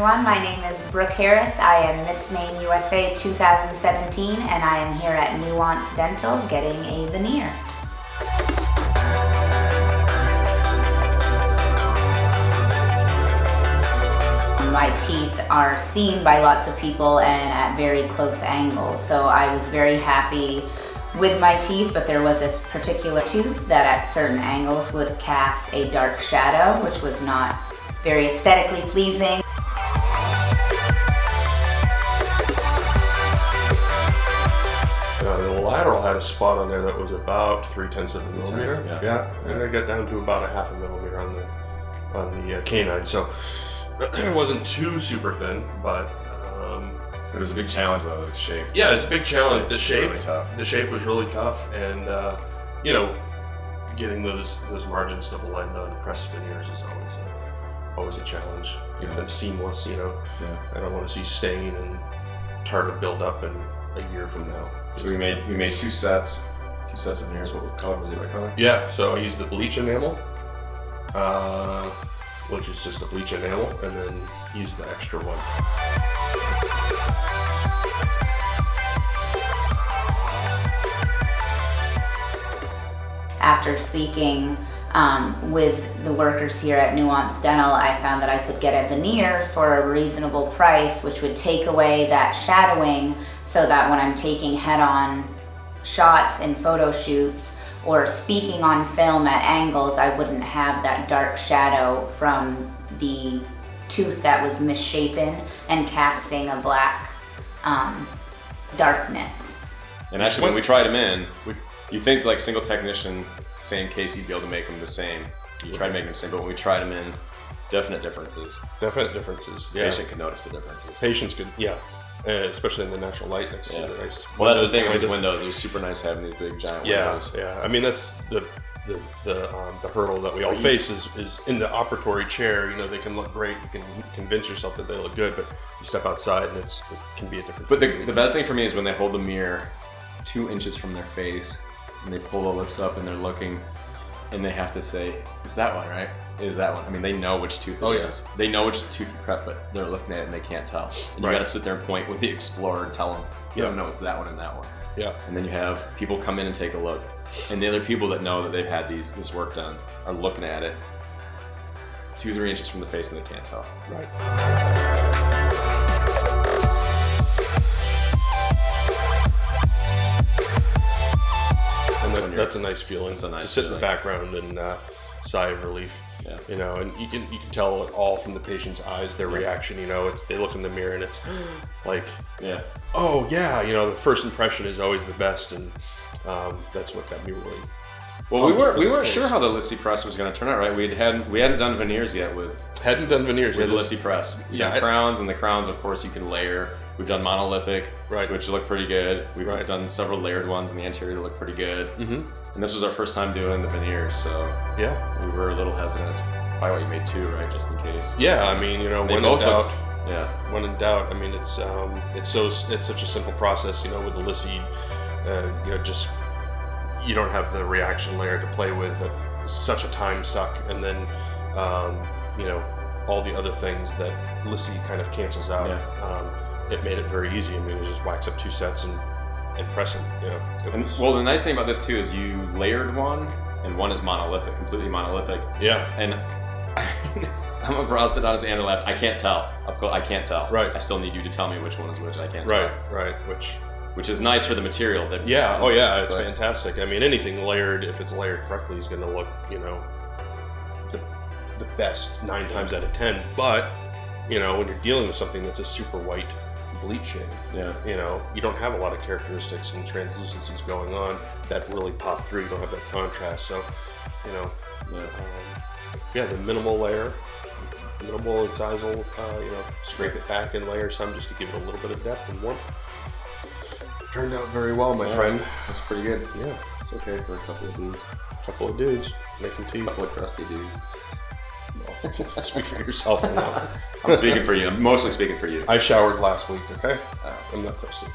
everyone. My name is Brooke Harris. I am Miss Maine USA 2017, and I am here at Nuance Dental getting a veneer. My teeth are seen by lots of people and at very close angles, so I was very happy with my teeth, but there was this particular tooth that at certain angles would cast a dark shadow, which was not very aesthetically pleasing. The lateral had a spot on there that was about 0.3 of a millimeter. Yeah, and I got down to about a 0.5 millimeter on the canine. So it wasn't too super thin, but it was a big challenge though, the shape. Yeah, it's a big challenge. The shape, really tough. The shape was really tough, and you know, getting those margins to blend on press veneers is always a challenge. Getting them seamless, you know. Yeah. I don't want to see stain and tartar build up in a year from now. So we made two sets of veneers. What color was it? What color? Yeah, so I used the bleach enamel, which is just a bleach enamel, and then use the extra one. After speaking with the workers here at Nuance Dental, I found that I could get a veneer for a reasonable price, which would take away that shadowing so that when I'm taking head-on shots in photo shoots or speaking on film at angles, I wouldn't have that dark shadow from the tooth that was misshapen and casting a black darkness. And actually, when we tried them in, you think like single technician, same case, you'd be able to make them the same. You try to make them the same, but when we tried them in, definite differences. Definite differences. Yeah. Patient could notice the differences. Patients could, yeah, especially in the natural light next to the nice. Well, that's the thing with these windows. It was super nice having these big giant windows. Yeah. I mean, that's the hurdle that we all face is in the operatory chair. You know, they can look great. You can convince yourself that they look good, but you step outside and it can be a different. But the best thing for me is when they hold the mirror 2 inches from their face and they pull the lips up and they're looking, and they have to say, "It's that one, right? It is that one." I mean, they know which tooth it is. They know which tooth you prep, but they're looking at it and they can't tell. And you got to sit there and point with the Explorer and tell them, "You don't know it's that one and that one." Yeah. And then you have people come in and take a look, and the other people that know that they've had this work done are looking at it 2-3 inches from the face and they can't tell. Right. And that's a nice feeling. It's a nice to sit feeling. in the background and sigh of relief. Yeah. You know, and you can tell it all from the patient's eyes, their reaction. You know, they look in the mirror and it's like, oh yeah, you know, the first impression is always the best, and that's what got me really. Well, we weren't sure how the LiSi Press was going to turn out, right? We hadn't done veneers yet with LiSi Press. We've done crowns, and the crowns, of course, you can layer. We've done monolithic, which look pretty good. We've done several layered ones in the anterior that look pretty good. Mm-hmm. And this was our first time doing the veneers, so we were a little hesitant. That's probably why you made 2, right? Just in case. Yeah, I mean, you know, when in doubt. When in doubt, I mean, it's such a simple process, you know, with the LiSi, you know, just you don't have the reaction layer to play with. That's such a time suck, and then you know, all the other things that LiSi kind of cancels out. It made it very easy. I mean, you just wax up 2 sets and press them. You know. Well, the nice thing about this too is you layered one, and one is monolithic, completely monolithic. Yeah. And I'm a prosthodontist and a lab. I can't tell. I can't tell. Right. I still need you to tell me which one is which. I can't tell. Right. Which is nice for the material. That it's fantastic. I mean, anything layered, if it's layered correctly, is going to look, you know, the best 9 times out of 10. But you know, when you're dealing with something that's a super white bleach shade, you know, you don't have a lot of characteristics and translucencies going on that really pop through. You don't have that contrast. So, you know, the minimal layer, minimal incisal, you know, scrape it back and layer some just to give it a little bit of depth and warmth. Turned out very well, my friend. That's pretty good. Yeah. It's okay for a couple of dudes. Making teeth. A couple of crusty dudes. No. Speak for yourself now. I'm speaking for you. I'm mostly speaking for you. I showered last week, okay? I'm not crusty.